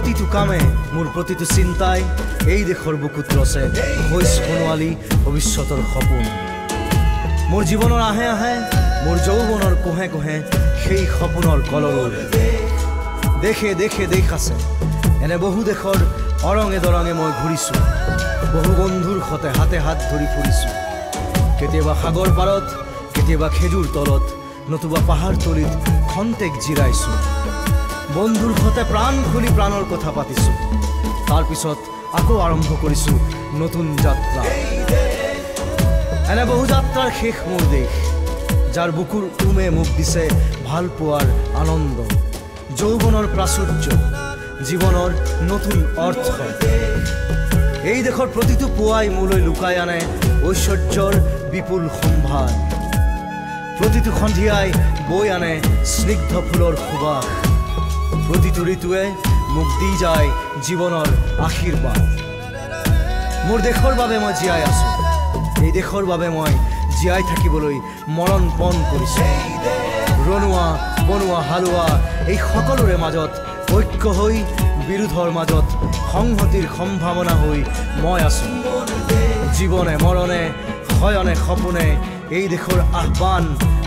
প্ৰতিটো কামে মোৰ প্ৰতিটো চিন্তাই এই দেশৰ বুকুত ৰচে হৈ সোণোৱালী ভৱিষ্যতৰ সপোন। মোৰ জীৱনৰ আহে আহে মোৰ যৌৱনৰ কোহে কোহে সেই সপোনৰ কলৰৱ। দেশে দেশে দেশ আছে, এনে বহু দেশৰ অৰঙে দৰঙে মই ঘূৰিছোঁ। বহু বন্ধুৰ সতে হাতে হাত ধৰি ফুৰিছোঁ। কেতিয়াবা সাগৰ পাৰত, কেতিয়াবা খেজুৰ তলত, নতুবা পাহাৰ তলিত খন্তেক জিৰাইছোঁ। বন্ধুৰ সতে প্ৰাণ খুলি প্ৰাণৰ কথা পাতিছোঁ। তাৰপিছত আকৌ আৰম্ভ কৰিছোঁ নতুন যাত্ৰা। এনে বহু যাত্ৰাৰ শেষ মোৰ দেশ, যাৰ বুকুৰ উমে মোক দিছে ভাল পোৱাৰ আনন্দ, যৌৱনৰ প্ৰাচুৰ্য, জীৱনৰ নতুন অৰ্থ। এই দেশৰ প্ৰতিটো পুৱাই মোলৈ লুকাই আনে ঐশ্বৰ্যৰ বিপুল সম্ভাৰ। প্ৰতিটো সন্ধিয়াই বৈ আনে স্নিগ্ধ ফুলৰ সুবাস। প্ৰতিটো ঋতুৱে মোক দি যায় জীৱনৰ আশীৰ্বাদ। মোৰ দেশৰ বাবে মই জীয়াই আছোঁ। এই দেশৰ বাবে মই জীয়াই থাকিবলৈ মৰণ পণ কৰিছোঁ। ৰণুৱা বনোৱা হালোৱা এই সকলোৰে মাজত ঐক্য হৈ, বিৰোধৰ মাজত সংহতিৰ সম্ভাৱনা হৈ মই আছোঁ। জীৱনে মৰণে শয়নে সপোনে এই দেশৰ আহ্বান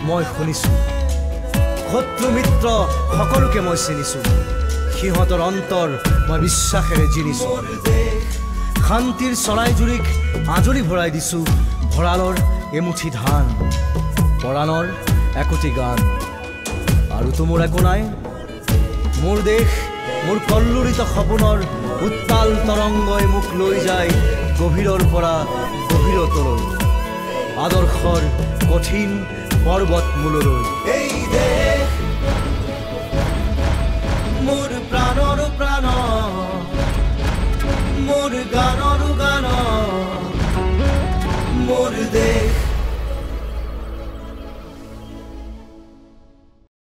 মই শুনিছোঁ। শত্ৰু মিত্ৰ সকলোকে মই চিনিছোঁ। সিহঁতৰ অন্তৰ মই বিশ্বাসেৰে জিনিছোঁ। শান্তিৰ চৰাইজুৰিক আজৰি ভৰাই দিছোঁ ভঁৰালৰ এমুঠি ধান, পৰাণৰ একোটি গান। আৰুতো মোৰ একো নাই। মোৰ দেশ মোৰ কল্লোলিত সপোনৰ উত্তাল তৰংগই মোক লৈ যায় গভীৰৰ পৰা গভীৰতলৈ, আদৰ্শৰ কঠিন পৰ্বত মূললৈ। এই দেশ